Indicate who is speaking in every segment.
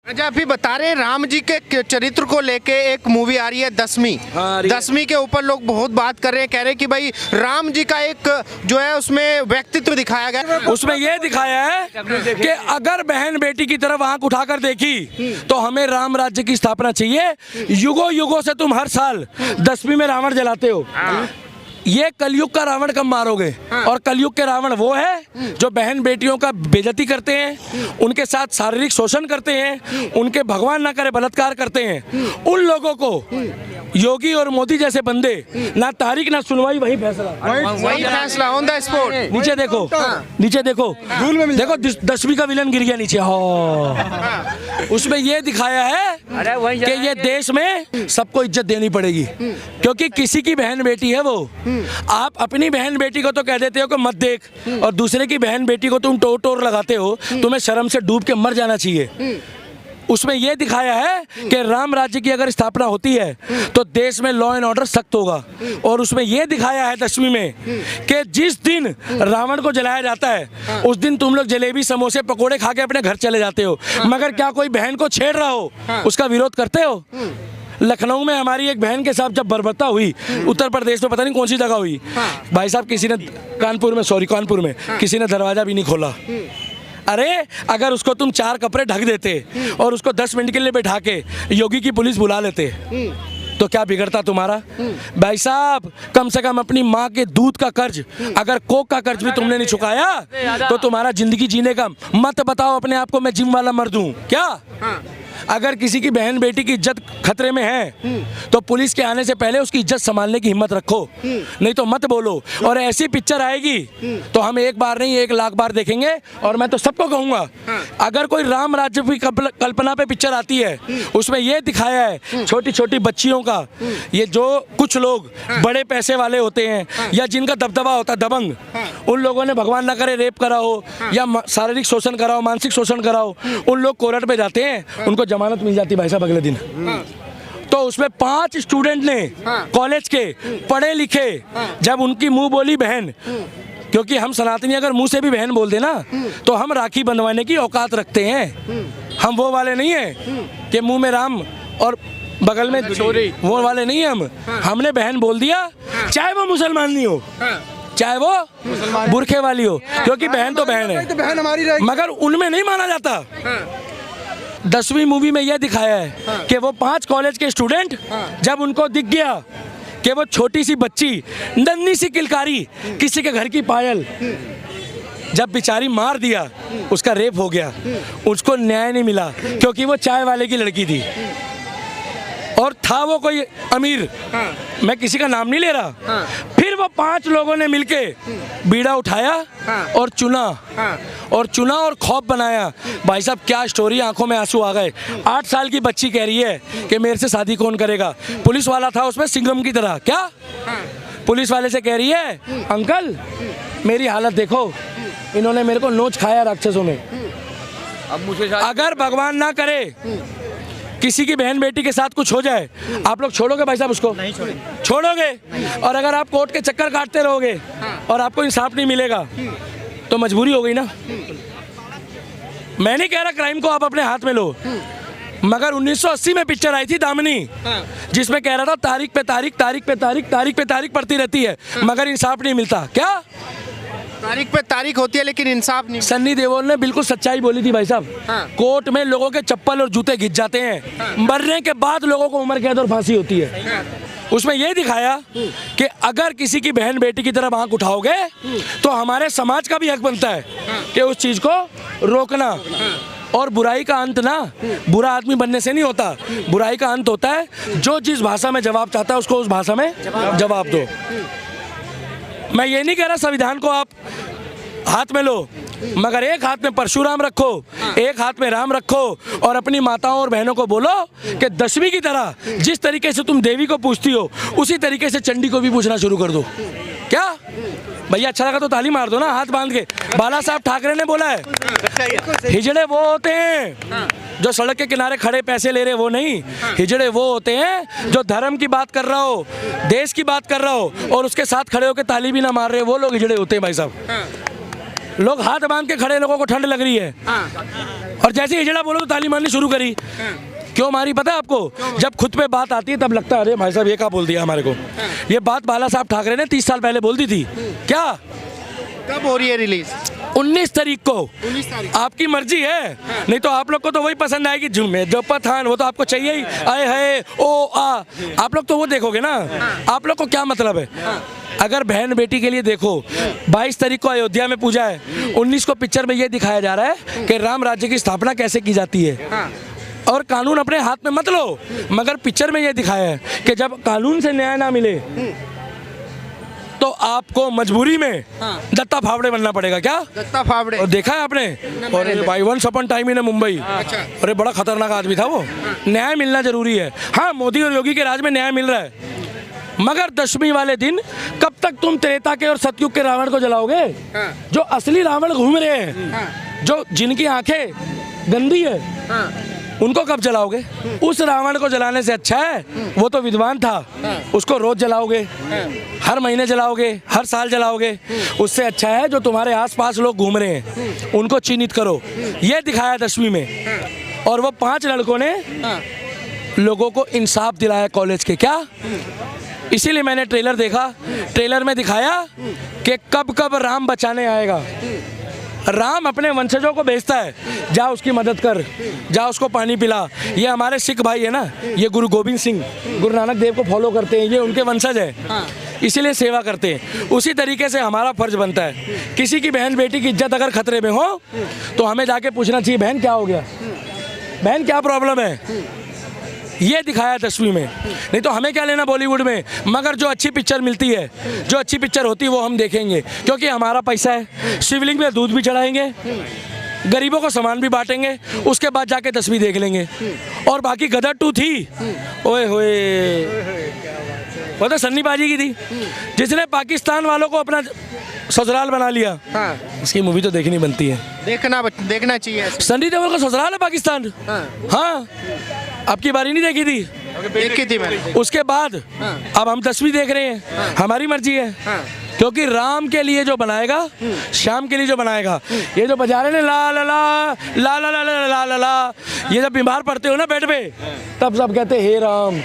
Speaker 1: अच्छा, अभी बता रहे राम जी के चरित्र को लेके एक मूवी आ रही है 10वीं।
Speaker 2: हाँ,
Speaker 1: 10वीं के ऊपर लोग बहुत बात कर रहे हैं, कह रहे हैं कि भाई राम जी का एक जो है उसमें व्यक्तित्व दिखाया गया।
Speaker 2: उसमें यह दिखाया है कि अगर बहन बेटी की तरफ आंख उठाकर देखी तो हमें राम राज्य की स्थापना चाहिए। युगों युगों से तुम हर साल 10वीं में रावण जलाते हो। ये कलयुग का रावण कब मारोगे? और कलयुग के रावण वो है जो बहन बेटियों का बेइज्जती करते हैं, उनके साथ शारीरिक शोषण करते हैं, उनके भगवान ना करे बलात्कार करते हैं। उन लोगों को योगी और मोदी जैसे बंदे ना तारीख ना सुनवाई, वही फैसला,
Speaker 1: वही फैसला ऑन द स्पॉट।
Speaker 2: नीचे देखो, नीचे देखो, देखो 10वीं का विलन गिर गया नीचे। हाँ, उसमें ये दिखाया है कि ये देश में सबको इज्जत देनी पड़ेगी, क्योंकि किसी की बहन बेटी है वो। आप अपनी बहन बेटी को तो कह देते हो कि मत देख, और दूसरे की बहन बेटी को तुम टोर टोर लगाते हो। तुम्हें शर्म से डूब के मर जाना चाहिए। उसमें यह दिखाया है कि राम राज्य की अगर स्थापना होती है तो देश में लॉ एंड ऑर्डर सख्त होगा। और उसमें यह दिखाया है 10वीं में कि जिस दिन रावण को जलाया जाता है उस दिन तुम लोग जलेबी समोसे पकोड़े खा के अपने घर चले जाते हो, मगर क्या कोई बहन को छेड़ रहा हो उसका विरोध करते हो? लखनऊ में हमारी एक बहन के साथ जब बर्बरता हुई, उत्तर प्रदेश में पता नहीं कौन सी जगह हुई, भाई साहब किसी ने कानपुर में किसी ने दरवाजा भी नहीं खोला। अरे अगर उसको तुम 4 कपड़े ढक देते और उसको 10 मिनट के लिए बैठा के योगी की पुलिस बुला लेते तो क्या बिगड़ता तुम्हारा? भाई साहब कम से कम अपनी माँ के दूध का कर्ज, अगर कोक का कर्ज भी तुमने नहीं चुकाया तो तुम्हारा जिंदगी जीने का मत बताओ अपने आप को मैं जिम वाला मर्द हूँ क्या? अगर किसी की बहन बेटी की इज्जत खतरे में है तो पुलिस के आने से पहले उसकी इज्जत संभालने की हिम्मत रखो, नहीं तो मत बोलो। और ऐसी पिक्चर आएगी तो हम एक बार नहीं 1 लाख बार देखेंगे। और मैं तो सबको कहूँगा, अगर कोई राम राज्य की कल्पना पे पिक्चर आती है उसमें यह दिखाया है छोटी छोटी बच्चियों का, ये जो कुछ लोग बड़े पैसे वाले होते हैं या जिनका दबदबा होता है दबंग, उन लोगों ने भगवान ना करे रेप करा हो या शारीरिक शोषण करा हो, मानसिक शोषण करा हो, उन लोग कोर्ट पे जाते हैं, उनको जमानत मिल जाती भाई साहब अगले दिन। तो उसमें 5 स्टूडेंट ने कॉलेज के पढ़े लिखे, जब उनकी मुंह बोली बहन, क्योंकि हम सनातनी अगर मुंह से भी बहन बोल देना तो हम राखी बंधवाने की औकात रखते हैं। हम वो वाले नहीं हैं कि मुंह में राम और बगल में छोरी, वो वाले नहीं हम। हमने बहन बोल दिया, चाहे वो मुसलमान नहीं हो, चाहे वो बुरखे वाली हो, क्योंकि बहन तो बहन है, मगर उनमें नहीं माना जाता। 10वीं मूवी में यह दिखाया है कि वो 5 कॉलेज के स्टूडेंट जब उनको दिख गया कि वो छोटी सी बच्ची नन्ही सी किलकारी किसी के घर की पायल, जब बेचारी मार दिया, उसका रेप हो गया, उसको न्याय नहीं मिला क्योंकि वो चाय वाले की लड़की थी और था वो कोई अमीर, मैं किसी का नाम नहीं ले रहा। फिर वो 5 लोगों ने मिलके बीड़ा उठाया और चुना और खौफ बनाया। भाई साहब क्या स्टोरी, आंखों में आंसू आ गए। 8 साल की बच्ची कह रही है कि मेरे से शादी कौन करेगा। पुलिस वाला था उसमें सिंघम की तरह, क्या पुलिस वाले से कह रही है अंकल मेरी हालत देखो, इन्होंने मेरे को नोच खाया राक्षसों में। अब मुझे अगर भगवान ना करे किसी की बहन बेटी के साथ कुछ हो जाए, आप लोग छोड़ोगे भाई साहब उसको? नहीं छोड़ोगे। और अगर आप कोर्ट के चक्कर काटते रहोगे और आपको इंसाफ नहीं मिलेगा तो मजबूरी हो गई ना। मैं नहीं कह रहा क्राइम को आप अपने हाथ में लो, मगर 1980 में पिक्चर आई थी दामिनी, जिसमें कह रहा था तारीख पे तारीख पड़ती रहती है मगर इंसाफ नहीं मिलता। क्या
Speaker 1: तारीख पे तारीख होती है लेकिन इंसाफ नहीं।
Speaker 2: सन्नी देओल ने बिल्कुल सच्चाई बोली थी भाई साहब। कोर्ट में लोगों के चप्पल और जूते घिस जाते हैं, मरने के बाद लोगों को उम्र कैद और फांसी होती है। उसमें यह दिखाया कि अगर किसी की बहन बेटी की तरफ आंख उठाओगे तो हमारे समाज का भी हक बनता है कि उस चीज को रोकना। और बुराई का अंत ना बुरा आदमी बनने से नहीं होता, बुराई का अंत होता है जो जिस भाषा में जवाब चाहता है उसको उस भाषा में जवाब दो। मैं ये नहीं कह रहा संविधान को आप हाथ में लो, मगर एक हाथ में परशुराम रखो, एक हाथ में राम रखो और अपनी माताओं और बहनों को बोलो कि 10वीं की तरह जिस तरीके से तुम देवी को पूछती हो उसी तरीके से चंडी को भी पूछना शुरू कर दो। क्या भैया अच्छा लगा तो ताली मार दो ना हाथ बांध के। बाला साहब ठाकरे ने बोला है हिजड़े वो होते हैं जो सड़क के किनारे खड़े पैसे ले रहे, वो नहीं। हिजड़े वो होते हैं जो धर्म की बात कर रहा हो, देश की बात कर रहा हो और उसके साथ खड़े होकर ताली भी ना मार रहे, वो लोग हिजड़े होते हैं भाई साहब। लोग हाथ बांध के खड़े, लोगों को ठंड लग रही है और जैसे हिजड़ा बोलो तो ताली मारनी शुरू करी। क्यों मारी पता है आपको? जब खुद पे बात आती है तब लगता है अरे भाई साहब ये क्या बोल दिया हमारे को। ये बात बाला साहब ठाकरे ने 30 साल पहले बोल दी थी। क्या
Speaker 1: कब हो रही है रिलीज?
Speaker 2: 19 तारीख को।
Speaker 1: 19 तारीख।
Speaker 2: आपकी मर्जी है, नहीं तो आप लोग को तो वही पसंद आएगी, झूमे जो पठान, वो तो आपको चाहिए ही। आए है ओ आ, आप लोग तो वो देखोगे ना। आप लोग को क्या मतलब है? अगर बहन बेटी के लिए देखो, 22 तारीख को अयोध्या में पूजा है, 19 को पिक्चर में ये दिखाया जा रहा है कि राम राज्य की स्थापना कैसे की जाती है। और कानून अपने हाथ में मत लो, मगर पिक्चर में ये दिखाया है कि जब कानून से न्याय ना मिले तो आपको मजबूरी में दत्ता फावड़े बनना पड़ेगा। क्या
Speaker 1: दत्ता फावड़े?
Speaker 2: और देखा है आपने? और भाई once upon time in Mumbai, अरे बड़ा खतरनाक आदमी था वो। न्याय मिलना जरूरी है। हाँ, मोदी और योगी के राज में न्याय मिल रहा है, मगर दशमी वाले दिन कब तक तुम त्रेता के और सतयुग के रावण को जलाओगे? जो असली रावण घूम रहे हैं, जो जिनकी आंखें गंदी है, उनको कब जलाओगे? उस रावण को जलाने से अच्छा है वो तो विद्वान था, उसको रोज जलाओगे, हर महीने जलाओगे, हर साल जलाओगे। उससे अच्छा है जो तुम्हारे आसपास लोग घूम रहे हैं उनको चिन्हित करो। ये दिखाया दशमी में। और वो 5 लड़कों ने लोगों को इंसाफ दिलाया कॉलेज के। क्या? इसीलिए मैंने ट्रेलर देखा। ट्रेलर में दिखाया कि कब कब राम बचाने आएगा। राम अपने वंशजों को भेजता है, जा उसकी मदद कर, जा उसको पानी पिला। ये हमारे सिख भाई है ना, ये गुरु गोविंद सिंह, गुरु नानक देव को फॉलो करते हैं, ये उनके वंशज है, इसीलिए सेवा करते हैं। उसी तरीके से हमारा फर्ज बनता है, किसी की बहन बेटी की इज्जत अगर खतरे में हो तो हमें जाके पूछना चाहिए, बहन क्या हो गया, बहन क्या प्रॉब्लम है। ये दिखाया दशमी में। नहीं तो हमें क्या लेना बॉलीवुड में, मगर जो अच्छी पिक्चर मिलती है, जो अच्छी पिक्चर होती है वो हम देखेंगे, क्योंकि हमारा पैसा है। शिवलिंग में दूध भी चढ़ाएंगे, गरीबों को सामान भी बांटेंगे, उसके बाद जाके दशमी देख लेंगे। और बाकी गदर 2 थी, ओए होए, वो तो सन्नी बाजी की थी, जिसने पाकिस्तान वालों को अपना ससुराल बना लिया। इसकी मूवी तो देखनी बनती है,
Speaker 1: देखना चाहिए।
Speaker 2: सन्नी देओल का ससुराल है पाकिस्तान। हाँ, आपकी बारी नहीं देखी थी?
Speaker 1: देखी थी मैंने।
Speaker 2: उसके बाद अब हम दशमी देख रहे हैं। हमारी मर्जी है, क्योंकि राम के लिए जो बनाएगा, श्याम के लिए जो बनाएगा। ये जो बजा रहे हैं ला ला ला ला ला ला ला ला ला, ये जब बीमार पड़ते हो ना बेड पे, तब सब कहते हे राम,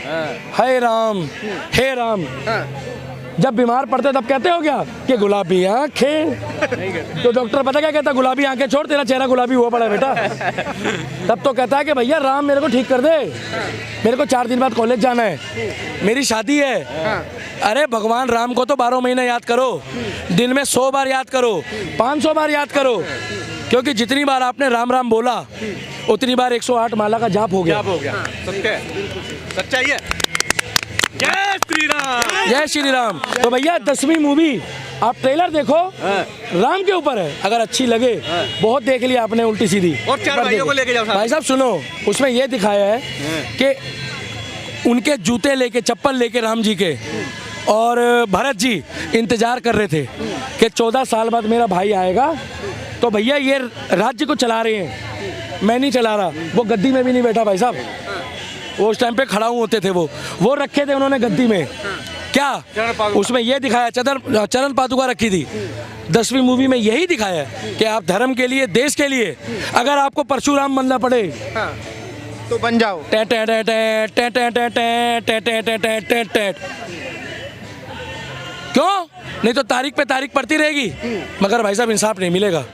Speaker 2: हे राम, हे राम। जब बीमार पड़ते तब कहते हो क्या कि गुलाबी आंखें? तो डॉक्टर पता क्या कहता? गुलाबी आंखें छोड़, तेरा चेहरा गुलाबी हुआ पड़ा है बेटा। तब तो कहता है कि भैया राम मेरे को ठीक कर दे, मेरे को 4 दिन बाद कॉलेज जाना है, मेरी शादी है। अरे भगवान राम को तो 12 महीने याद करो, दिन में 100 बार याद करो, 500 बार याद करो, क्योंकि जितनी बार आपने राम राम बोला उतनी बार 108 माला का जाप हो गया।
Speaker 3: सच्चाई है। जय श्री राम,
Speaker 2: जय श्री राम। तो भैया दशमी मूवी आप ट्रेलर देखो, राम के ऊपर है, अगर अच्छी लगे, बहुत देख लिया आपने उल्टी सीधी,
Speaker 3: और 4 भाइयों को लेके जाओ।
Speaker 2: भाई साहब सुनो, उसमें ये दिखाया है कि उनके जूते लेके, चप्पल लेके राम जी के, और भरत जी इंतजार कर रहे थे कि 14 साल बाद मेरा भाई आएगा। तो भैया ये राज्य को चला रहे हैं, मैं नहीं चला रहा। वो गद्दी में भी नहीं बैठा भाई साहब, वो उस टाइम पे खड़ा हुए होते थे, वो रखे थे उन्होंने गद्दी में। क्या उसमें ये दिखाया? चरण पादुका रखी थी। दशमी मूवी में यही दिखाया है कि आप धर्म के लिए, देश के लिए, अगर आपको परशुराम बनना पड़े
Speaker 1: तो बन जाओ।
Speaker 2: क्यों? नहीं तो तारीख पे तारीख पड़ती रहेगी, मगर भाई साहब इंसाफ नहीं मिलेगा।